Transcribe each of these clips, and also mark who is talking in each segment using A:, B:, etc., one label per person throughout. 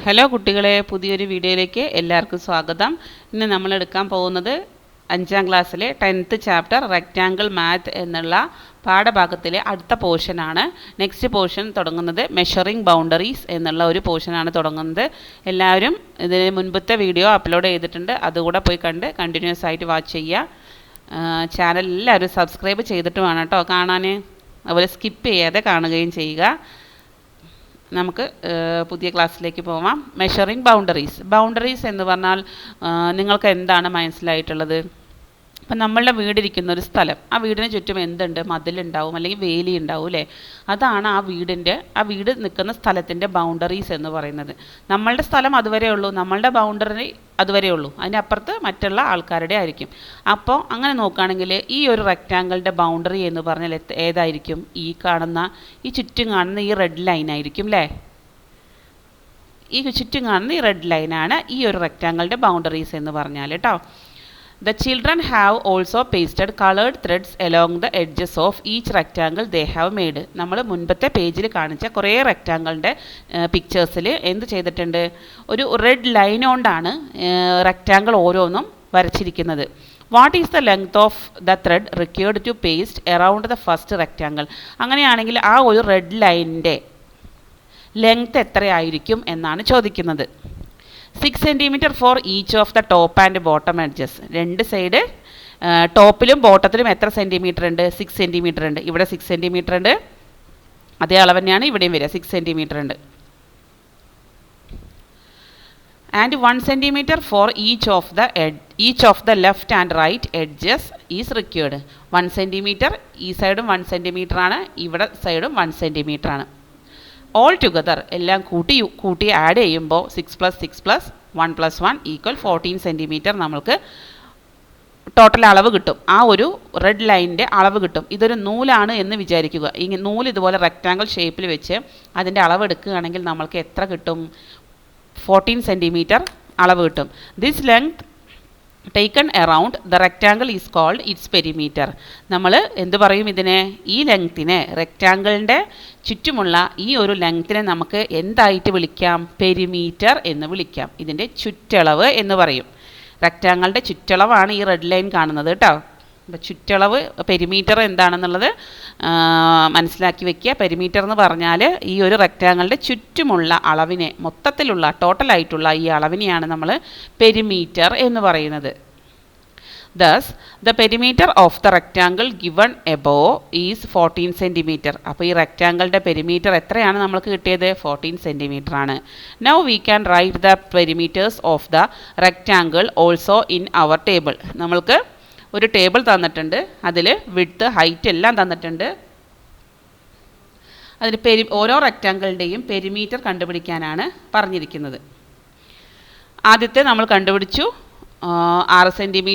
A: Hello കുട്ടികളെ, പുതിയൊരു വീഡിയോയിലേക്ക് എല്ലാവർക്കും സ്വാഗതം. ഇന്ന് നമ്മൾ എടുക്കാൻ പോകുന്നത് 5ാം ക്ലാസ്സിലെ 10th ചാപ്റ്റർ റെക്റ്റാങ്കിൾ മാത്ത് എന്നുള്ള പാഠഭാഗത്തിലെ അടുത്ത പോർഷനാണ്. നെക്സ്റ്റ് പോർഷൻ തുടങ്ങുന്നത് മെഷറിംഗ് ബൗണ്ടറീസ് എന്നുള്ള ഒരു പോർഷനാണ് തുടങ്ങുന്നത്. എല്ലാവരും ഇതിന് മുൻപത്തെ വീഡിയോ അപ്ലോഡ് ചെയ്തിട്ടുണ്ട്, അതുകൂടെ പോയി കണ്ട് കണ്ടിന്യൂസ് ആയിട്ട് വാച്ച് ചെയ്യുക. ചാനൽ എല്ലാവരും സബ്സ്ക്രൈബ് ചെയ്തിട്ട് വേണം കേട്ടോ കാണാൻ, അതുപോലെ സ്കിപ്പ് ചെയ്യാതെ കാണുകയും ചെയ്യുക. നമുക്ക് പുതിയ ക്ലാസ്സിലേക്ക് പോവാം. മെഷറിംഗ് ബൗണ്ടറീസ് എന്ന് പറഞ്ഞാൽ നിങ്ങൾക്ക് എന്താണ് മനസ്സിലായിട്ടുള്ളത്? അപ്പം നമ്മളുടെ വീടിരിക്കുന്ന ഒരു സ്ഥലം, ആ വീടിന് ചുറ്റും എന്തുണ്ട്? മതിലുണ്ടാവും, അല്ലെങ്കിൽ വേലി ഉണ്ടാവും അല്ലേ? അതാണ് ആ വീട് നിൽക്കുന്ന സ്ഥലത്തിൻ്റെ ബൗണ്ടറീസ് എന്ന് പറയുന്നത്. നമ്മളുടെ സ്ഥലം അതുവരെ ഉള്ളൂ, നമ്മളുടെ ബൗണ്ടറി അതുവരെ ഉള്ളൂ, അതിനപ്പുറത്ത് മറ്റുള്ള ആൾക്കാരുടെ ആയിരിക്കും. അപ്പോൾ അങ്ങനെ നോക്കുകയാണെങ്കിൽ ഈ ഒരു റെക്റ്റാങ്കിളിൻ്റെ ബൗണ്ടറി എന്ന് പറഞ്ഞാൽ ഏതായിരിക്കും? ഈ ചുറ്റും കാണുന്ന ഈ റെഡ് ലൈൻ ആയിരിക്കും അല്ലേ? ഈ ചുറ്റും കാണുന്ന ഈ റെഡ് ലൈനാണ് ഈ ഒരു റെക്റ്റാങ്കിളിൻ്റെ ബൗണ്ടറീസ് എന്ന് പറഞ്ഞാൽ കേട്ടോ. The children have also pasted colored threads along the edges of each rectangle they have made. നമ്മൾ മുൻപത്തെ പേജിൽ കാണിച്ച കുറേ റെക്റ്റാങ്കിളിൻ്റെ പിക്ചേഴ്സിൽ എന്ത് ചെയ്തിട്ടുണ്ട്? ഒരു റെഡ് ലൈൻ കൊണ്ടാണ് റെക്റ്റാങ്കിൾ ഓരോന്നും വരച്ചിരിക്കുന്നത്. What is the length of the thread required to paste around the first rectangle? അങ്ങനെയാണെങ്കിൽ ആ ഒരു റെഡ് ലൈനിൻ്റെ ലെങ്ത് എത്രയായിരിക്കും എന്നാണ് ചോദിക്കുന്നത്. 6 cm for each of the top and bottom edges. രണ്ട് സൈഡ് ടോപ്പിലും ബോട്ടത്തിലും എത്ര സെൻറ്റിമീറ്റർ ഉണ്ട്? 6 cm ഉണ്ട്. ഇവിടെ 6 cm ഉണ്ട്, അതേ അളവ് തന്നെയാണ് ഇവിടെയും വരിക, 6 cm ഉണ്ട്. And 1 cm for each of the left and right edges is required. 1 cm, ഈ സൈഡും 1 cm ആണ്, ഇവിടെ സൈഡും 1 cm ആണ്. ഓൾ ടുഗദർ എല്ലാം കൂട്ടി ആഡ് ചെയ്യുമ്പോൾ 6 + 6 + 1 + 1 = 14 cm നമ്മൾക്ക് ടോട്ടൽ അളവ് കിട്ടും. ആ ഒരു റെഡ് ലൈനിൻ്റെ അളവ് കിട്ടും. ഇതൊരു നൂലാണ് എന്ന് വിചാരിക്കുക. ഈ നൂല് ഇതുപോലെ റെക്റ്റാങ്കിൾ ഷേപ്പിൽ വെച്ച് അതിൻ്റെ അളവ് എടുക്കുകയാണെങ്കിൽ നമ്മൾക്ക് എത്ര കിട്ടും? 14 cm അളവ് കിട്ടും. This length taken around the rectangle is called its perimeter. നമ്മൾ എന്ത് പറയും ഇതിനെ? ഈ ലെങ്ത്തിനെ, റെക്റ്റാങ്കിളിൻ്റെ ചുറ്റുമുള്ള ഈ ഒരു ലെങ്ത്തിനെ നമുക്ക് എന്തായിട്ട് വിളിക്കാം? പെരിമീറ്റർ എന്ന് വിളിക്കാം. ഇതിൻ്റെ ചുറ്റളവ് എന്ന് പറയും. റെക്റ്റാങ്കിളിൻ്റെ ചുറ്റളവാണ് ഈ റെഡ് ലൈൻ കാണുന്നത് കേട്ടോ. അപ്പോൾ ചുറ്റളവ്, പെരിമീറ്റർ എന്താണെന്നുള്ളത് മനസ്സിലാക്കി വെക്കുക. പെരിമീറ്റർ എന്ന് പറഞ്ഞാൽ ഈ ഒരു റെക്റ്റാങ്കിളിൻ്റെ ചുറ്റുമുള്ള അളവിനെ, മൊത്തത്തിലുള്ള ടോട്ടലായിട്ടുള്ള ഈ അളവിനെയാണ് നമ്മൾ പെരിമീറ്റർ എന്ന് പറയുന്നത്. Thus the perimeter of the rectangle given above is 14 cm. അപ്പോൾ ഈ റെക്റ്റാങ്കിളിൻ്റെ പെരിമീറ്റർ എത്രയാണ് നമ്മൾക്ക് കിട്ടിയത്? 14 cm ആണ്. Now we can write the perimeters of the rectangle also in our table. നമ്മൾക്ക് ഒരു ടേബിൾ തന്നിട്ടുണ്ട്, അതിൽ വിഡ്ത്ത്, ഹൈറ്റ് എല്ലാം തന്നിട്ടുണ്ട്. അതിൽ ഓരോ റെക്റ്റാങ്കിളിൻ്റെയും പെരിമീറ്റർ കണ്ടുപിടിക്കാനാണ് പറഞ്ഞിരിക്കുന്നത്. ആദ്യത്തെ നമ്മൾ കണ്ടുപിടിച്ചു, 6 cm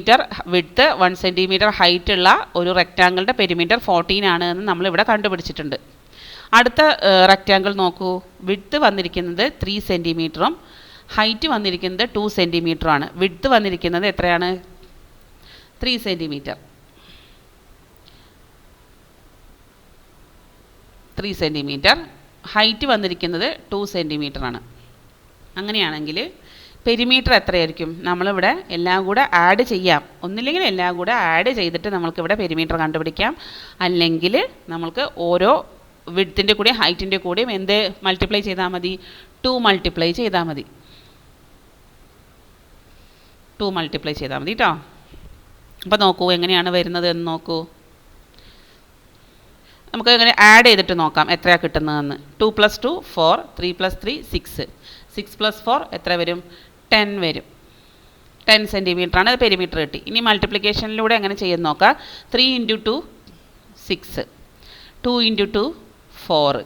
A: വിഡ്ത്ത്, 1 cm ഹൈറ്റ് ഉള്ള ഒരു റെക്റ്റാങ്കിളിൻ്റെ പെരിമീറ്റർ 14 ആണ് എന്ന് നമ്മളിവിടെ കണ്ടുപിടിച്ചിട്ടുണ്ട്. അടുത്ത റെക്റ്റാങ്കിൾ നോക്കൂ. വിഡ്ത്ത് വന്നിരിക്കുന്നത് 3 cm, ഹൈറ്റ് വന്നിരിക്കുന്നത് 2 cm ആണ്. വിഡ്ത്ത് വന്നിരിക്കുന്നത് എത്രയാണ്? 3 cm. 3 cm, ഹൈറ്റ് വന്നിരിക്കുന്നത് 2 cm ആണ്. അങ്ങനെയാണെങ്കിൽ പെരിമീറ്റർ എത്രയായിരിക്കും? നമ്മളിവിടെ എല്ലാം കൂടെ ആഡ് ചെയ്യാം. ഒന്നില്ലെങ്കിൽ എല്ലാം കൂടെ ആഡ് ചെയ്തിട്ട് നമ്മൾക്കിവിടെ പെരിമീറ്റർ കണ്ടുപിടിക്കാം. അല്ലെങ്കിൽ നമ്മൾക്ക് ഓരോ വിഡ്ത്തിൻ്റെ കൂടെയും ഹൈറ്റിൻ്റെ കൂടെയും എന്ത് മൾട്ടിപ്ലൈ ചെയ്താൽ മതി? 2 മൾട്ടിപ്ലൈ ചെയ്താൽ മതി. 2 മൾട്ടിപ്ലൈ ചെയ്താൽ മതി കേട്ടോ. അപ്പോൾ നോക്കൂ എങ്ങനെയാണ് വരുന്നത് എന്ന് നോക്കൂ. നമുക്ക് എങ്ങനെ ആഡ് ചെയ്തിട്ട് നോക്കാം എത്രയാണ് കിട്ടുന്നതെന്ന്. 2 + 2 4, 3 + 3 6, 6 + 4 എത്ര വരും? 10 വരും. 10 cm ആണ് പെരിമീറ്റർ കിട്ടി. ഇനി മൾട്ടിപ്ലിക്കേഷനിലൂടെ എങ്ങനെ ചെയ്യുന്ന നോക്കാം. 3 × 2 6, 2 × 2 4,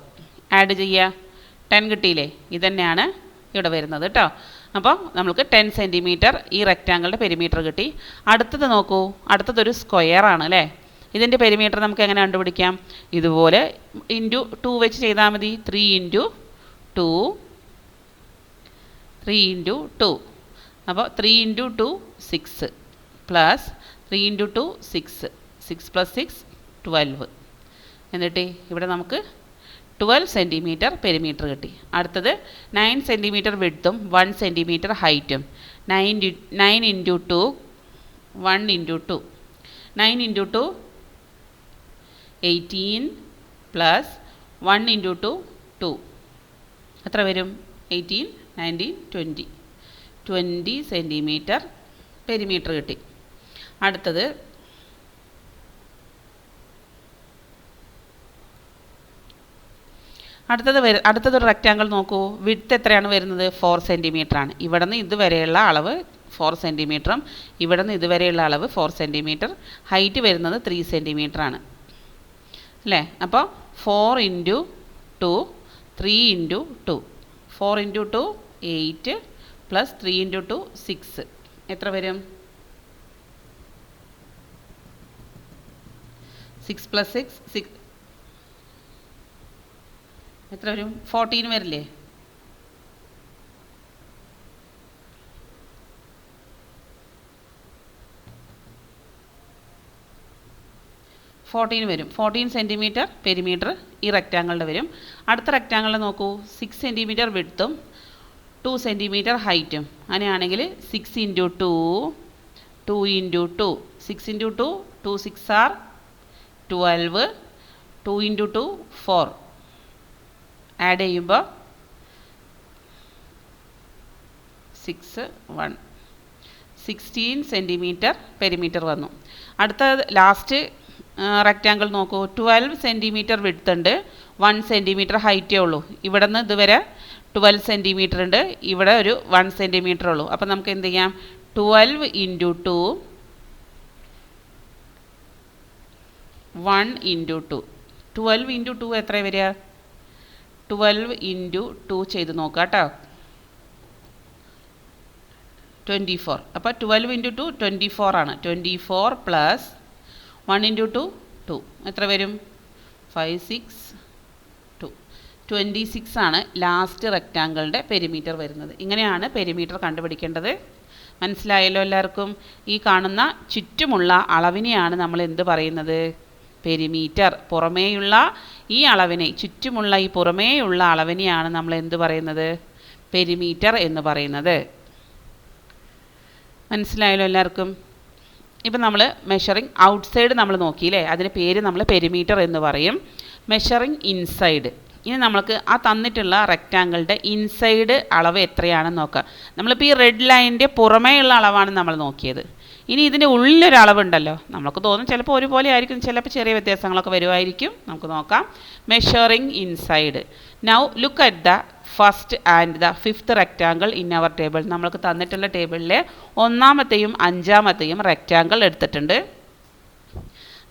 A: ആഡ് ചെയ്യുക, 10 കിട്ടിയില്ലേ? ഇതന്നെയാണ് ഇവിടെ വരുന്നത് കേട്ടോ. അപ്പോൾ നമുക്ക് 10 cm ഈ റെക്റ്റാങ്കിളിൻ്റെ പെരിമീറ്റർ കിട്ടി. അടുത്തത് നോക്കൂ, അടുത്തതൊരു സ്ക്വയറാണ് അല്ലേ? ഇതിൻ്റെ പെരിമീറ്റർ നമുക്ക് എങ്ങനെ കണ്ടുപിടിക്കാം? ഇതുപോലെ × 2 വെച്ച് ചെയ്താൽ മതി. 3 × 2, 3 × 2. അപ്പോൾ 3 × 2 6 പ്ലസ് 3 × 2 6, 6 + 6 12. എന്നിട്ട് ഇവിടെ നമുക്ക് 12 സെൻറ്റിമീറ്റർ പെരിമീറ്റർ കിട്ടി. അടുത്തത് 9 സെൻറ്റിമീറ്റർ വിഡ്ത്തും 1 സെൻറ്റിമീറ്റർ ഹൈറ്റും. 9 into 2 1 into 2 9 into 2 18 plus 1 into 2 2 എത്ര വരും? 18 19 20 സെൻറ്റിമീറ്റർ പെരിമീറ്റർ കിട്ടി. അടുത്തത് അടുത്തതൊരു റെക്റ്റാങ്കിൾ നോക്കൂ. വിഡ്ത്ത് എത്രയാണ് വരുന്നത്? 4 സെൻറ്റിമീറ്റർ ആണ്. ഇവിടെ നിന്ന് ഇതുവരെയുള്ള അളവ് 4 സെൻറ്റിമീറ്ററും ഇവിടെ നിന്ന് ഇതുവരെയുള്ള അളവ് 4 സെൻറ്റിമീറ്റർ. ഹൈറ്റ് വരുന്നത് 3 സെൻറ്റിമീറ്റർ ആണ് അല്ലേ? അപ്പോൾ 4 into 2 3 into 2 4 into 2 8 plus 3 into 2 6 എത്ര വരും? 6 പ്ലസ് 6 എത്ര വരും? 14 വരില്ലേ? വരും. 14 സെൻറ്റിമീറ്റർ പെരിമീറ്റർ ഈ റെക്റ്റാങ്കിളിൻ്റെ വരും. അടുത്ത റെക്റ്റാങ്കിളിൽ നോക്കൂ. 6 സെൻറ്റിമീറ്റർ വിഡ്ത്തും 2 സെൻറ്റിമീറ്റർ ഹൈറ്റും. അങ്ങനെയാണെങ്കിൽ 6 into 2 2 into 2 6 into 2 2 6 are 12 2 into 2 4 add ചെയ്യുമ്പോൾ 6 1 16 സെൻറ്റിമീറ്റർ പെരിമീറ്റർ വന്നു. അടുത്ത ലാസ്റ്റ് റെക്റ്റാങ്കിൾ നോക്കൂ. 12 സെൻറ്റിമീറ്റർ വിഡ്ത്ത് ഉണ്ട്, 1 സെൻറ്റിമീറ്റർ ഹൈറ്റേ ഉള്ളൂ. ഇവിടെ നിന്ന് ഇതുവരെ 12 സെൻറ്റിമീറ്റർ ഉണ്ട്, ഇവിടെ ഒരു 1 സെൻറ്റിമീറ്റർ ഉള്ളൂ. അപ്പോൾ നമുക്ക് എന്ത് ചെയ്യാം? 12 ഇൻറ്റു 2 1 ഇൻറ്റു 2 12 ഇൻറ്റു 2 എത്ര വരിക? 12 ഇൻറ്റു 2 ചെയ്ത് നോക്കാം കേട്ടോ. 24. അപ്പോൾ 12 ഇൻറ്റു 2 24 ആണ്. 24 പ്ലസ് 1 ഇൻറ്റു 2 2 എത്ര വരും? 5 6 2 26 ആണ് ലാസ്റ്റ് റെക്റ്റാങ്കിളിൻ്റെ പെരിമീറ്റർ വരുന്നത്. ഇങ്ങനെയാണ് പെരിമീറ്റർ കണ്ടുപിടിക്കേണ്ടത്. മനസ്സിലായല്ലോ എല്ലാവർക്കും? ഈ കാണുന്ന ചുറ്റുമുള്ള അളവിനെയാണ് നമ്മൾ എന്ത് പറയുന്നത്? പെരിമീറ്റർ. പുറമേയുള്ള ഈ അളവിനെ, ചുറ്റുമുള്ള ഈ പുറമേയുള്ള അളവിനെയാണ് നമ്മൾ എന്ത് പറയുന്നത്? പെരിമീറ്റർ എന്ന് പറയുന്നത്. മനസ്സിലായല്ലോ എല്ലാവർക്കും? ഇപ്പം നമ്മൾ മെഷറിങ് ഔട്ട്സൈഡ് നമ്മൾ നോക്കിയില്ലേ, അതിന് പേര് നമ്മൾ പെരിമീറ്റർ എന്ന് പറയും. Measuring inside. ഇനി നമ്മൾക്ക് ആ തന്നിട്ടുള്ള റെക്റ്റാങ്കിളിൻ്റെ ഇൻസൈഡ് അളവ് എത്രയാണെന്ന് നോക്കാം. നമ്മളിപ്പോൾ ഈ റെഡ് ലൈനിൻ്റെ പുറമേയുള്ള അളവാണ് നമ്മൾ നോക്കിയത്. ഇനി ഇതിൻ്റെ ഉള്ളിലൊരു അളവുണ്ടല്ലോ, നമുക്ക് തോന്നും ചിലപ്പോൾ ഒരുപോലെ ആയിരിക്കും, ചിലപ്പോൾ ചെറിയ വ്യത്യാസങ്ങളൊക്കെ വരുമായിരിക്കും. നമുക്ക് നോക്കാം. Measuring inside. Now look at the first and the fifth rectangle in our table. നമ്മൾക്ക് തന്നിട്ടുള്ള ടേബിളിലെ ഒന്നാമത്തെയും അഞ്ചാമത്തെയും റെക്റ്റാങ്കിൾ എടുത്തിട്ടുണ്ട്.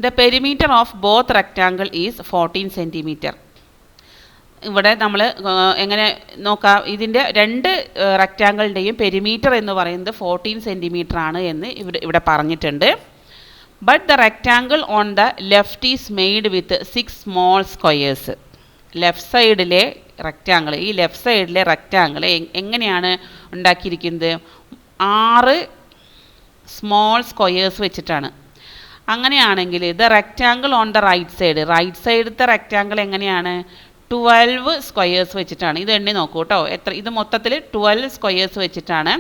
A: The perimeter of both rectangle is 14 centimetre. ഇവിടെ നമ്മൾ എങ്ങനെ നോക്കാം? ഇതിൻ്റെ രണ്ട് റെക്റ്റാങ്കിളിൻ്റെയും പെരിമീറ്റർ എന്ന് പറയുന്നത് 14 സെൻറ്റിമീറ്റർ ആണ് എന്ന് ഇവിടെ പറഞ്ഞിട്ടുണ്ട്. But the rectangle on the left is made with 6 small squares. Left സൈഡിലെ റെക്റ്റാങ്കിൾ, ഈ ലെഫ്റ്റ് സൈഡിലെ റെക്റ്റാങ്കിൾ എങ്ങനെയാണ് ഉണ്ടാക്കിയിരിക്കുന്നത്? 6 സ്മോൾ സ്ക്വയേഴ്സ് വെച്ചിട്ടാണ്. അങ്ങനെയാണെങ്കിൽ the rectangle on the right സൈഡത്തെ റെക്റ്റാങ്കിൾ എങ്ങനെയാണ്? 12 സ്ക്വയേഴ്സ് വെച്ചിട്ടാണ്. ഇത് എണ്ണി നോക്കൂ കേട്ടോ. ഇത് മൊത്തത്തിൽ 12 സ്ക്വയേഴ്സ് വെച്ചിട്ടാണ്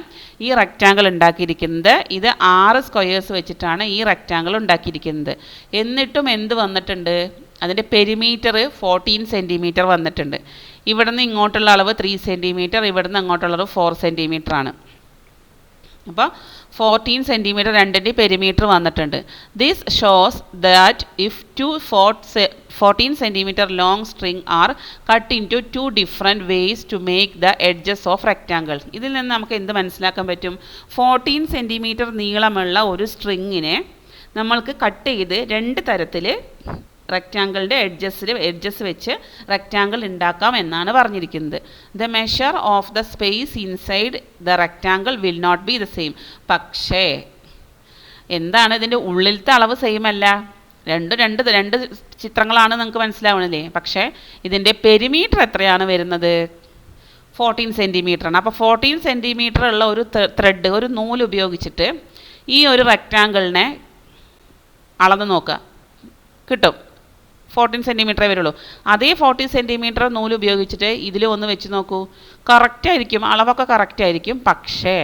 A: ഈ റെക്റ്റാങ്കിൾ ഉണ്ടാക്കിയിരിക്കുന്നത്. ഇത് 6 സ്ക്വയേഴ്സ് വെച്ചിട്ടാണ് ഈ റെക്റ്റാങ്കിൾ ഉണ്ടാക്കിയിരിക്കുന്നത്. എന്നിട്ടും എന്ത് വന്നിട്ടുണ്ട്? അതിൻ്റെ പെരിമീറ്റർ 14 സെൻറ്റിമീറ്റർ വന്നിട്ടുണ്ട്. ഇവിടെ നിന്ന് ഇങ്ങോട്ടുള്ള അളവ് 3 സെൻറ്റിമീറ്റർ, ഇവിടെ നിന്ന് അങ്ങോട്ടുള്ള അളവ് 4 സെൻറ്റിമീറ്റർ ആണ്. അപ്പോൾ 14 സെൻറ്റിമീറ്റർ രണ്ടിൻ്റെ പെരിമീറ്റർ വന്നിട്ടുണ്ട്. This shows that if 2 14 centimetre long string are cut in two 2 different ways to make the edges of rectangle. ഇതിൽ നിന്ന് നമുക്ക് എന്ത് മനസ്സിലാക്കാൻ പറ്റും? 14 സെൻറ്റിമീറ്റർ നീളമുള്ള ഒരു സ്ട്രിങ്ങിനെ നമ്മൾക്ക് കട്ട് ചെയ്ത് 2 തരത്തിൽ റെക്റ്റാങ്കിളിൻ്റെ എഡ്ജസ് വെച്ച് റെക്റ്റാങ്കിൾ ഉണ്ടാക്കാം എന്നാണ് പറഞ്ഞിരിക്കുന്നത്. The measure of the space inside the rectangle will not be the same. പക്ഷേ എന്താണ്? ഇതിൻ്റെ ഉള്ളിലത്തെ അളവ് സെയിം അല്ല. രണ്ട് ചിത്രങ്ങളാണ് നിങ്ങൾക്ക് മനസ്സിലാവണില്ലേ? പക്ഷേ ഇതിൻ്റെ പെരിമീറ്റർ എത്രയാണ് വരുന്നത്? 14 സെൻറ്റിമീറ്റർ ആണ്. അപ്പോൾ 14 സെൻറ്റിമീറ്റർ ഉള്ള ഒരു ത്രെഡ്, ഒരു നൂല് ഉപയോഗിച്ചിട്ട് ഈ ഒരു റെക്റ്റാങ്കിളിനെ അളന്ന് നോക്കുക, കിട്ടും. 14 സെൻറ്റിമീറ്ററേ വരുള്ളൂ. അതേ 40 സെൻറ്റിമീറ്റർ നൂല് ഉപയോഗിച്ചിട്ട് ഇതിൽ ഒന്ന് വെച്ച് നോക്കൂ, കറക്റ്റ് ആയിരിക്കും, അളവൊക്കെ കറക്റ്റ് ആയിരിക്കും. പക്ഷേ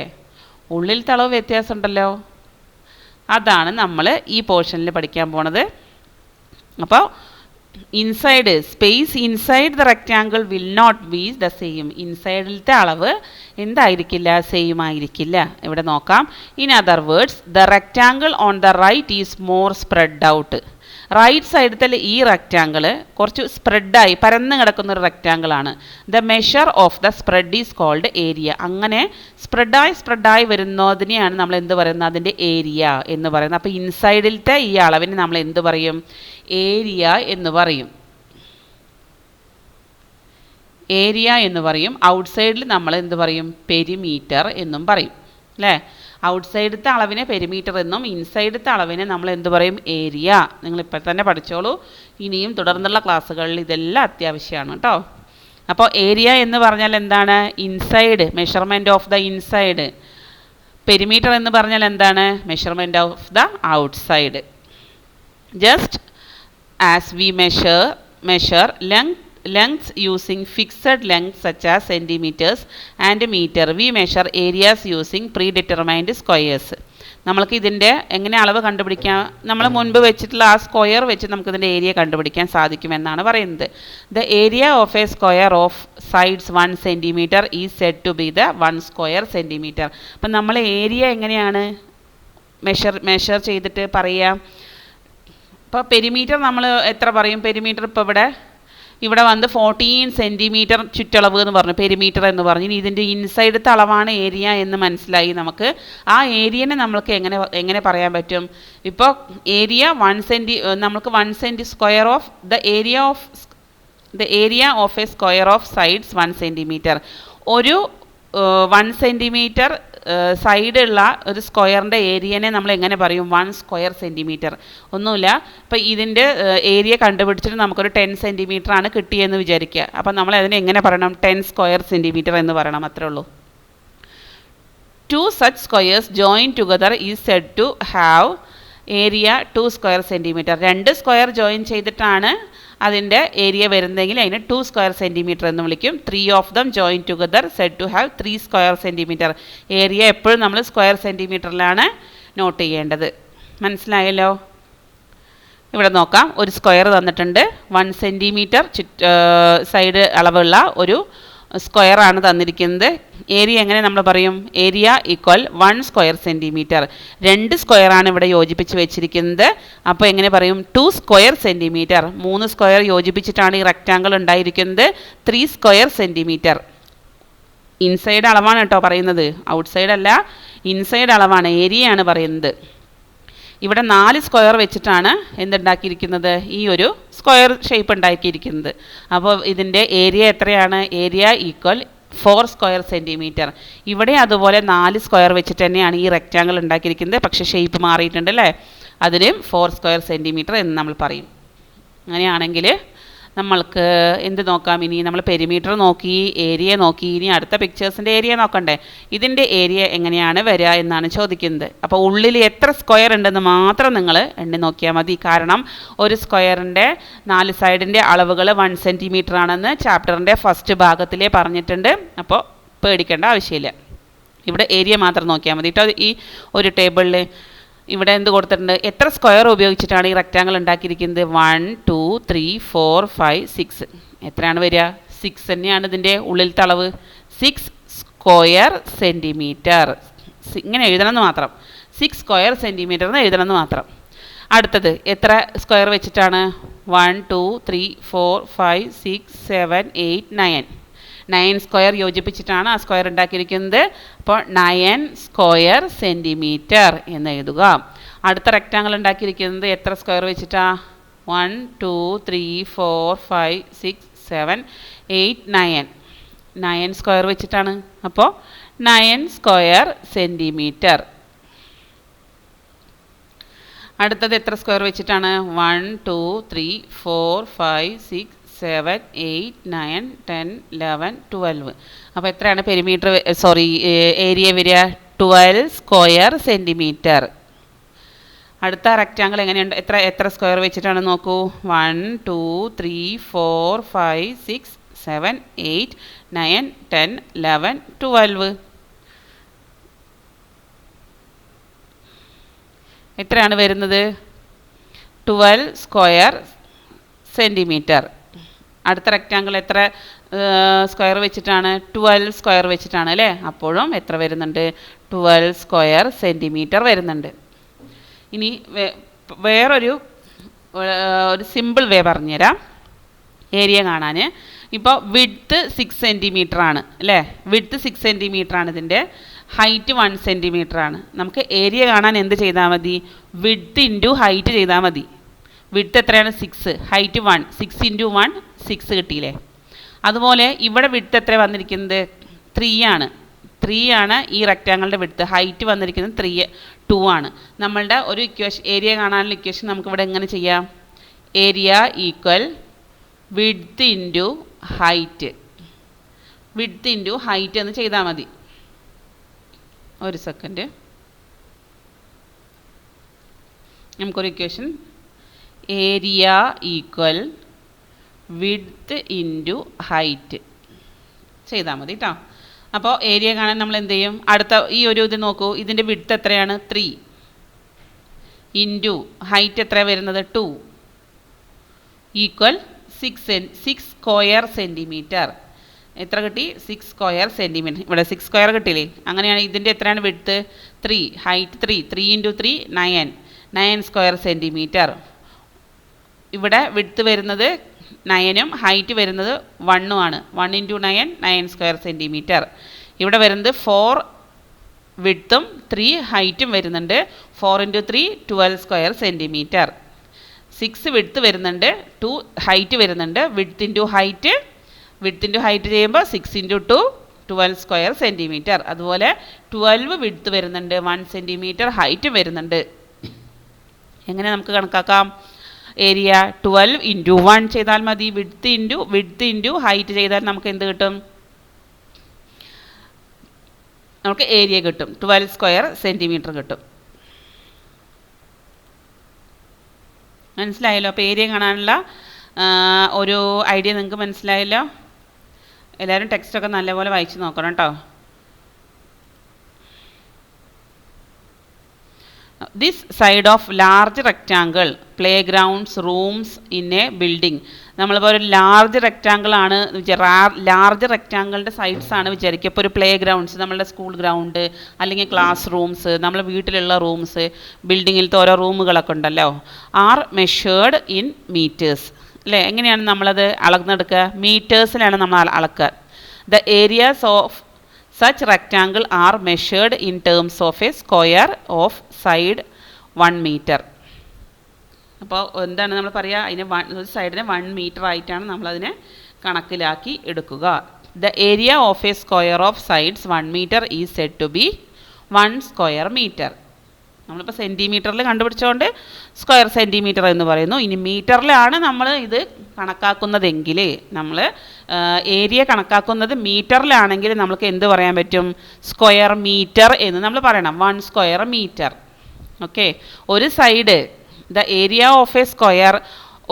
A: ഉള്ളിലത്തെ അളവ് വ്യത്യാസമുണ്ടല്ലോ. അതാണ് നമ്മൾ ഈ പോർഷനിൽ പഠിക്കാൻ പോണത്. അപ്പോൾ inside space inside the rectangle will not be the same. ഇൻസൈഡിലത്തെ അളവ് എന്തായിരിക്കില്ല, സെയിം ആയിരിക്കില്ല. ഇവിടെ നോക്കാം. In other words the rectangle on the right is more spread out. Right സൈഡിലത്തെ ഈ റെക്റ്റാങ്കിൾ കുറച്ച് സ്പ്രെഡായി പരന്ന് കിടക്കുന്ന ഒരു റെക്റ്റാങ്കിളാണ്. The measure of the spread is called area. അങ്ങനെ സ്പ്രെഡായി വരുന്നതിനെയാണ് നമ്മൾ എന്ത് പറയുന്നത്, അതിൻ്റെ ഏരിയ എന്ന് പറയുന്നത്. അപ്പോൾ ഇൻസൈഡിലത്തെ ഈ അളവിന് നമ്മൾ എന്ത് പറയും, ഏരിയ എന്ന് പറയും. ഏരിയ എന്ന് പറയും. ഔട്ട്സൈഡിൽ നമ്മൾ എന്ത് പറയും, പെരിമീറ്റർ എന്നും പറയും അല്ലേ. ഔട്ട്സൈഡത്തെ അളവിനെ പെരിമീറ്റർ എന്നും ഇൻസൈഡത്തെ അളവിനെ നമ്മൾ എന്ത് പറയും, ഏരിയ. നിങ്ങളിപ്പോൾ തന്നെ പഠിച്ചോളൂ. ഇനിയും തുടർന്നുള്ള ക്ലാസ്സുകളിൽ ഇതെല്ലാം അത്യാവശ്യമാണ് കേട്ടോ. അപ്പോൾ ഏരിയ എന്ന് പറഞ്ഞാൽ എന്താണ്, inside, measurement of the inside. Perimeter എന്ന് പറഞ്ഞാൽ എന്താണ്, measurement of the outside. Just as we measure lengths using fixed lengths such as centimeters and meter, we measure areas using predetermined squares. നമ്മൾക്ക് ഇതിൻ്റെ എങ്ങനെ അളവ് കണ്ടുപിടിക്കാം, നമ്മൾ മുൻപ് വെച്ചിട്ടുള്ള ആ സ്ക്വയർ വെച്ച് നമുക്കിതിൻ്റെ ഏരിയ കണ്ടുപിടിക്കാൻ സാധിക്കുമെന്നാണ് പറയുന്നത്. The area of a square of sides 1 centimetre is said to be the 1 square centimetre. അപ്പം നമ്മൾ ഏരിയ എങ്ങനെയാണ് മെഷർ ചെയ്തിട്ട് പറയാം. ഇപ്പോൾ പെരിമീറ്റർ നമ്മൾ എത്ര പറയും, പെരിമീറ്റർ ഇപ്പോൾ ഇവിടെ വന്ന് 14 സെൻറ്റിമീറ്റർ ചുറ്റളവ് എന്ന് പറഞ്ഞു, പെരിമീറ്റർ എന്ന് പറഞ്ഞു. ഇനി ഇതിൻ്റെ ഇൻസൈഡത്തെ അളവാണ് ഏരിയ എന്ന് മനസ്സിലായി നമുക്ക്. ആ ഏരിയനെ നമ്മൾക്ക് എങ്ങനെ പറയാൻ പറ്റും, ഇപ്പോൾ ഏരിയ 1 സെൻറ്റി, നമുക്ക് 1 senti square of the area of a square of sides 1 centimetre. ഒരു 1 സെൻറ്റിമീറ്റർ സൈഡുള്ള ഒരു സ്ക്വയറിൻ്റെ ഏരിയനെ നമ്മൾ എങ്ങനെ പറയും, 1 സ്ക്വയർ സെൻറ്റിമീറ്റർ. ഒന്നുമില്ല, ഇപ്പോൾ ഇതിൻ്റെ ഏരിയ കണ്ടുപിടിച്ചിട്ട് നമുക്കൊരു 10 സെൻറ്റിമീറ്റർ ആണ് കിട്ടിയെന്ന് വിചാരിക്കുക. അപ്പം നമ്മൾ അതിനെ എങ്ങനെ പറയണം, 10 സ്ക്വയർ സെൻറ്റിമീറ്റർ എന്ന് പറയണം, അത്രേ ഉള്ളൂ. 2 such squares joined together is said to have area 2 square centimeter. 2 square join ചെയ്തിട്ടാണ് അതിൻ്റെ ഏരിയ വരുന്നതെങ്കിൽ അതിനെ 2 സ്ക്വയർ സെൻറ്റിമീറ്റർ എന്ന് വിളിക്കും. 3 of them join together said to have 3 square centimetre. Area എപ്പോഴും നമ്മൾ സ്ക്വയർ സെൻറ്റിമീറ്ററിലാണ് നോട്ട് ചെയ്യേണ്ടത്. മനസ്സിലായല്ലോ. ഇവിടെ നോക്കാം, ഒരു സ്ക്വയർ തന്നിട്ടുണ്ട്. 1 സെൻറ്റിമീറ്റർ സൈഡ് അളവുള്ള ഒരു സ്ക്വയർ ആണ് തന്നിരിക്കുന്നത്. ഏരിയ എങ്ങനെ നമ്മൾ പറയും, ഏരിയ ഈക്വൽ 1 സ്ക്വയർ സെൻറ്റിമീറ്റർ. 2 സ്ക്വയറാണ് ഇവിടെ യോജിപ്പിച്ച് വെച്ചിരിക്കുന്നത്. അപ്പോൾ എങ്ങനെ പറയും, 2 സ്ക്വയർ സെൻറ്റിമീറ്റർ. 3 സ്ക്വയർ യോജിപ്പിച്ചിട്ടാണ് ഈ റെക്റ്റാങ്കിൾ ഉണ്ടായിരിക്കുന്നത്. 3 സ്ക്വയർ സെൻറ്റിമീറ്റർ. ഇൻസൈഡ് അളവാണ് കേട്ടോ പറയുന്നത്, ഔട്ട്സൈഡ് അല്ല, ഇൻസൈഡ് അളവാണ്, ഏരിയയാണ് പറയുന്നത്. ഇവിടെ 4 സ്ക്വയർ വെച്ചിട്ടാണ് എന്തുണ്ടാക്കിയിരിക്കുന്നത്, ഈ ഒരു സ്ക്വയർ ഷേപ്പ് ഉണ്ടാക്കിയിരിക്കുന്നത്. അപ്പോൾ ഇതിൻ്റെ ഏരിയ എത്രയാണ്, ഏരിയ ഈക്വൽ 4 സ്ക്വയർ സെൻറ്റിമീറ്റർ. ഇവിടെ അതുപോലെ 4 സ്ക്വയർ വെച്ചിട്ട് തന്നെയാണ് ഈ റെക്റ്റാങ്കിൾ ഉണ്ടാക്കിയിരിക്കുന്നത്. പക്ഷേ ഷേപ്പ് മാറിയിട്ടുണ്ട് അല്ലേ, അതിനും 4 സ്ക്വയർ സെൻറ്റിമീറ്റർ എന്ന് നമ്മൾ പറയും. അങ്ങനെയാണെങ്കിൽ നമ്മൾക്ക് എന്ത് നോക്കാം, ഇനി നമ്മൾ പെരിമീറ്റർ നോക്കി, ഏരിയ നോക്കി, ഇനി അടുത്ത പിക്ചേഴ്സിൻ്റെ ഏരിയ നോക്കണ്ടേ. ഇതിൻ്റെ ഏരിയ എങ്ങനെയാണ് വരിക എന്നാണ് ചോദിക്കുന്നത്. അപ്പോൾ ഉള്ളിൽ എത്ര സ്ക്വയർ ഉണ്ടെന്ന് മാത്രം നിങ്ങൾ എണ്ണി നോക്കിയാൽ മതി. കാരണം ഒരു സ്ക്വയറിൻ്റെ 4 സൈഡിൻ്റെ അളവുകൾ 1 സെൻറ്റിമീറ്റർ ആണെന്ന് ചാപ്റ്ററിൻ്റെ ഫസ്റ്റ് ഭാഗത്തിലേ പറഞ്ഞിട്ടുണ്ട്. അപ്പോൾ പേടിക്കേണ്ട ആവശ്യമില്ല, ഇവിടെ ഏരിയ മാത്രം നോക്കിയാൽ മതി കേട്ടോ. ഈ ഒരു ടേബിളിൽ ഇവിടെ എന്ത് കൊടുത്തിട്ടുണ്ട്, എത്ര സ്ക്വയർ ഉപയോഗിച്ചിട്ടാണ് ഈ റെക്റ്റാങ്കിൾ ഉണ്ടാക്കിയിരിക്കുന്നത്. 1 2 3 4 5 6. എത്രയാണ് വരിക, 6 തന്നെയാണ് ഇതിൻ്റെ ഉള്ളിലത്തെ അളവ്. 6 സ്ക്വയർ സെൻറ്റിമീറ്റർ. ഇങ്ങനെ എഴുതണമെന്ന് മാത്രം, 6 സ്ക്വയർ സെൻറ്റിമീറ്റർ എന്ന് എഴുതണമെന്ന് മാത്രം. അടുത്തത് എത്ര സ്ക്വയർ വെച്ചിട്ടാണ്, 1 2 3 4 5 6 7 8 9. 9 സ്ക്വയർ യോജിപ്പിച്ചിട്ടാണ് ആ സ്ക്വയർ ഉണ്ടാക്കിയിരിക്കുന്നത്. അപ്പോൾ 9 സ്ക്വയർ സെൻറ്റിമീറ്റർ എന്ന് എഴുതുക. അടുത്ത റെക്റ്റാങ്കിൾ ഉണ്ടാക്കിയിരിക്കുന്നത് എത്ര സ്ക്വയർ വെച്ചിട്ടാ, 1 2 3 4 5 6 7 8 9. 9 സ്ക്വയർ വെച്ചിട്ടാണ്. അപ്പോൾ 9 സ്ക്വയർ സെൻറ്റിമീറ്റർ. അടുത്തത് എത്ര സ്ക്വയർ വെച്ചിട്ടാണ്, 1 2 3 4 5 6 7 8 9 10 11 12. അപ്പോൾ എത്രയാണ് പെരിമീറ്റർ, ഏരിയ വരിക, 12 സ്ക്വയർ സെൻറ്റിമീറ്റർ. അടുത്ത റെക്റ്റാങ്കിൾ എങ്ങനെയുണ്ട്, എത്ര സ്ക്വയർ വെച്ചിട്ടാണ് നോക്കൂ. 1 2 3 4 5 6 7 8 9 10 11 12. എത്രയാണ് വരുന്നത്? 12 സ്ക്വയർ സെൻറ്റിമീറ്റർ. അടുത്ത റെക്റ്റാങ്കിൾ എത്ര സ്ക്വയർ വെച്ചിട്ടാണ്? 12 സ്ക്വയർ വെച്ചിട്ടാണ് അല്ലേ. അപ്പോഴും എത്ര വരുന്നുണ്ട്? 12 സ്ക്വയർ സെൻറ്റിമീറ്റർ വരുന്നുണ്ട്. ഇനി വേറൊരു സിമ്പിൾ വേ പറഞ്ഞുതരാം ഏരിയ കാണാൻ. ഇപ്പോൾ വിഡ്ത്ത് 6 സെൻറ്റിമീറ്റർ ആണ് അല്ലേ. വിഡ്ത്ത് 6 സെൻറ്റിമീറ്റർ ആണ്, ഇതിൻ്റെ ഹൈറ്റ് 1 സെൻറ്റിമീറ്റർ ആണ്. നമുക്ക് ഏരിയ കാണാൻ എന്ത് ചെയ്താൽ മതി? വിഡ്ത്ത് ഇൻറ്റു ഹൈറ്റ് ചെയ്താൽ മതി. വിഡ്ത്ത് എത്രയാണ്? 6, ഹൈറ്റ് 1, 6 ഇൻറ്റു 1 6 കിട്ടിയില്ലേ. അതുപോലെ ഇവിടെ വിഡ്ത്ത് എത്ര വന്നിരിക്കുന്നത്? 3 ആണ്. 3 ആണ് ഈ റെക്റ്റാങ്കിളിൻ്റെ വിഡ്ത്ത്. ഹൈറ്റ് വന്നിരിക്കുന്നത് 2 ആണ്. നമ്മളുടെ ഒരു ഇക്വേഷൻ, ഏരിയ കാണാനുള്ള ഇക്വേഷൻ നമുക്കിവിടെ എങ്ങനെ ചെയ്യാം? Area equal width into height. Width into height എന്ന് ചെയ്താൽ മതി. ഒരു സെക്കൻഡ്, നമുക്കൊരു equation area equal width into height ചെയ്താൽ മതി കേട്ടോ. അപ്പോൾ ഏരിയ കാണാൻ നമ്മൾ എന്ത് ചെയ്യും? അടുത്ത ഈ ഒരു ഇത് നോക്കൂ, ഇതിൻ്റെ വിഡ്ത്ത് എത്രയാണ്? 3 ഇൻറ്റു ഹൈറ്റ് എത്ര വരുന്നത്? 2 ഈക്വൽ 6 സ്ക്വയർ സെൻറ്റിമീറ്റർ. എത്ര കിട്ടി? 6 സ്ക്വയർ സെൻറ്റിമീറ്റർ. ഇവിടെ 6 സ്ക്വയർ കിട്ടിയില്ലേ. അങ്ങനെയാണ് ഇതിൻ്റെ എത്രയാണ് width? 3, height 3 into 3 9 square centimetre. ഇവിടെ വിഡ്ത്ത് വരുന്നത് 9ഉം ഹൈറ്റ് വരുന്നത് 1ഉം ആണ്. 1 ഇൻറ്റു 9 സ്ക്വയർ സെൻറ്റിമീറ്റർ. ഇവിടെ വരുന്നത് 4 വിഡ്ത്തും 3 ഹൈറ്റും വരുന്നുണ്ട്. 4 ഇൻറ്റു 3 12 സ്ക്വയർ സെൻറ്റിമീറ്റർ. 6 വിഡ്ത്ത് വരുന്നുണ്ട്, 2 ഹൈറ്റ് വരുന്നുണ്ട്. വിഡ്ത്ത് ഇൻറ്റു ഹൈറ്റ് ചെയ്യുമ്പോൾ 6 ഇൻറ്റു 2 12 സ്ക്വയർ സെൻറ്റിമീറ്റർ. അതുപോലെ 12 വിഡ്ത്ത് വരുന്നുണ്ട്, 1 സെൻറ്റിമീറ്റർ ഹൈറ്റും വരുന്നുണ്ട്. എങ്ങനെ നമുക്ക് കണക്കാക്കാം? ഏരിയ 12 ഇൻറ്റു 1 ചെയ്താൽ മതി. വിഡ്ത്ത് ഇൻറ്റു ഹൈറ്റ് ചെയ്താൽ നമുക്ക് എന്ത് കിട്ടും? നമുക്ക് ഏരിയ കിട്ടും, 12 സ്ക്വയർ സെൻറ്റിമീറ്റർ കിട്ടും. മനസ്സിലായല്ലോ? അപ്പോൾ ഏരിയ കാണാനുള്ള ഒരു ഐഡിയ നിങ്ങൾക്ക് മനസ്സിലായല്ലോ. എല്ലാവരും ടെക്സ്റ്റൊക്കെ നല്ലപോലെ വായിച്ച് നോക്കണം കേട്ടോ. This side of large rectangle, playgrounds, rooms in a building. നമ്മളിപ്പോൾ ഒരു ലാർജ് റെക്റ്റാങ്കിൾ ആണ്, ലാർജ് റെക്റ്റാങ്കിളിൻ്റെ സൈഡ്സ് ആണ് വിചാരിക്കുക. ഇപ്പോൾ ഒരു പ്ലേ ഗ്രൗണ്ട്സ്, നമ്മളുടെ സ്കൂൾ ഗ്രൗണ്ട് അല്ലെങ്കിൽ ക്ലാസ് റൂംസ്, നമ്മളെ വീട്ടിലുള്ള റൂംസ്, ബിൽഡിങ്ങിലത്തെ ഓരോ റൂമുകളൊക്കെ ഉണ്ടല്ലോ. ആർ മെഷേർഡ് ഇൻ മീറ്റേഴ്സ് അല്ലേ. എങ്ങനെയാണ് നമ്മളത് അളന്നെടുക്കുക? മീറ്റേഴ്സിലാണ് നമ്മൾ അളക്കുക. The areas of such rectangle are measured in terms of a square of side 1 meter. അപ്പോൾ എന്താണ് നമ്മൾ പറയുക? അതിന് ഒരു സൈഡിന് 1 മീറ്റർ ആയിട്ടാണ് നമ്മളതിനെ കണക്കിലാക്കി എടുക്കുക. The area of a square of sides 1 metre is said to be 1 square metre. നമ്മളിപ്പോൾ സെൻറ്റിമീറ്ററിൽ കണ്ടുപിടിച്ചുകൊണ്ട് സ്ക്വയർ സെൻറ്റിമീറ്റർ എന്ന് പറയുന്നു. ഇനി മീറ്ററിലാണ് നമ്മൾ ഇത് കണക്കാക്കുന്നതെങ്കിൽ, നമ്മൾ ഏരിയ കണക്കാക്കുന്നത് മീറ്ററിലാണെങ്കിൽ നമുക്ക് എന്ത് പറയാൻ പറ്റും? സ്ക്വയർ മീറ്റർ എന്ന് നമ്മൾ പറയണം. 1 സ്ക്വയർ മീറ്റർ. ഓക്കെ. ഒരു side, the area of a square,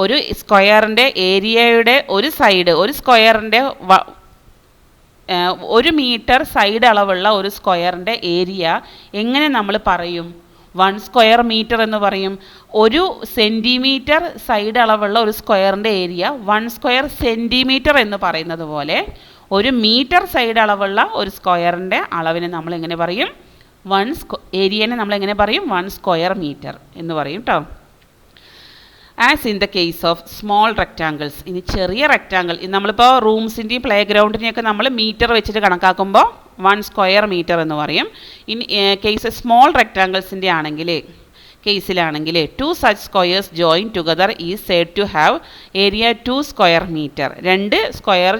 A: ഒരു സ്ക്വയറിൻ്റെ ഏരിയയുടെ ഒരു സൈഡ്, ഒരു സ്ക്വയറിൻ്റെ 1 മീറ്റർ സൈഡ് അളവുള്ള ഒരു സ്ക്വയറിൻ്റെ ഏരിയ എങ്ങനെ നമ്മൾ പറയും? 1 സ്ക്വയർ മീറ്റർ എന്ന് പറയും. 1 സെൻറ്റിമീറ്റർ സൈഡ് അളവുള്ള ഒരു സ്ക്വയറിൻ്റെ ഏരിയ 1 സ്ക്വയർ സെൻറ്റിമീറ്റർ എന്ന് പറയുന്നത് പോലെ 1 മീറ്റർ സൈഡ് അളവുള്ള ഒരു സ്ക്വയറിൻ്റെ അളവിനെ നമ്മൾ എങ്ങനെ പറയും? ഏരിയനെ നമ്മൾ എങ്ങനെ പറയും? 1 സ്ക്വയർ മീറ്റർ എന്ന് പറയും കേട്ടോ. As in the case of small rectangles. ഇനി ചെറിയ റെക്റ്റാങ്കിൾ, നമ്മളിപ്പോൾ റൂംസിൻ്റെയും പ്ലേ ഗ്രൗണ്ടിനെയൊക്കെ നമ്മൾ മീറ്റർ വെച്ചിട്ട് കണക്കാക്കുമ്പോൾ 1 സ്ക്വയർ മീറ്റർ എന്ന് പറയും. ഇൻ കേസ് സ്മോൾ റെക്റ്റാങ്കിൾസിൻ്റെ കേസിലാണെങ്കിൽ 2 such squares join together is said to have area 2 square metre. 2 square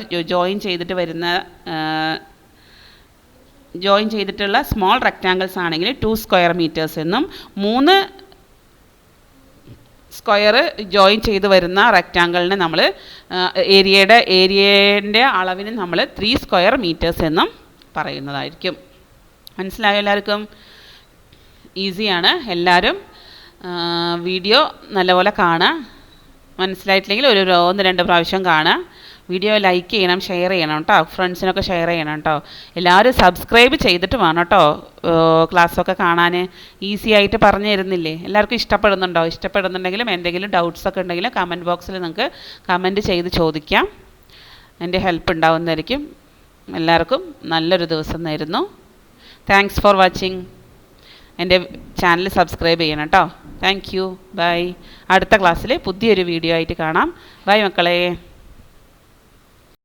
A: join ചെയ്തിട്ടുള്ള സ്മോൾ റെക്റ്റാങ്കിൾസ് ആണെങ്കിൽ 2 സ്ക്വയർ മീറ്റേഴ്സ് എന്നും, 3 സ്ക്വയർ ജോയിൻ ചെയ്ത് വരുന്ന റെക്റ്റാങ്കിളിന് നമ്മൾ ഏരിയൻ്റെ അളവിന് നമ്മൾ 3 സ്ക്വയർ മീറ്റേഴ്സ് എന്നും പറയുന്നതായിരിക്കും. മനസ്സിലായോ എല്ലാവർക്കും? ഈസിയാണ്. എല്ലാവരും വീഡിയോ നല്ലപോലെ കാണുക. മനസ്സിലായിട്ടില്ലെങ്കിൽ ഒരു 1-2 പ്രാവശ്യം കാണുക. വീഡിയോ ലൈക്ക് ചെയ്യണം, ഷെയർ ചെയ്യണം കേട്ടോ. ഫ്രണ്ട്സിനൊക്കെ ഷെയർ ചെയ്യണം കേട്ടോ. എല്ലാവരും സബ്സ്ക്രൈബ് ചെയ്തിട്ട് വേണം കേട്ടോ ക്ലാസ്സൊക്കെ കാണാൻ. ഈസി ആയിട്ട് പറഞ്ഞു തരുന്നില്ലേ? എല്ലാവർക്കും ഇഷ്ടപ്പെടുന്നുണ്ടോ? ഇഷ്ടപ്പെടുന്നുണ്ടെങ്കിലും എന്തെങ്കിലും ഡൗട്ട്സൊക്കെ ഉണ്ടെങ്കിലും കമൻറ്റ് ബോക്സിൽ നിങ്ങൾക്ക് കമൻറ്റ് ചെയ്ത് ചോദിക്കാം. എൻ്റെ ഹെൽപ്പ് ഉണ്ടാവുന്നതായിരിക്കും. എല്ലാവർക്കും നല്ലൊരു ദിവസം നേരുന്നു. Thanks for watching. എൻ്റെ ചാനൽ സബ്സ്ക്രൈബ് ചെയ്യണം കേട്ടോ. Thank you. ബൈ. അടുത്ത ക്ലാസ്സിൽ പുതിയൊരു വീഡിയോ ആയിട്ട് കാണാം. ബൈ മക്കളെ.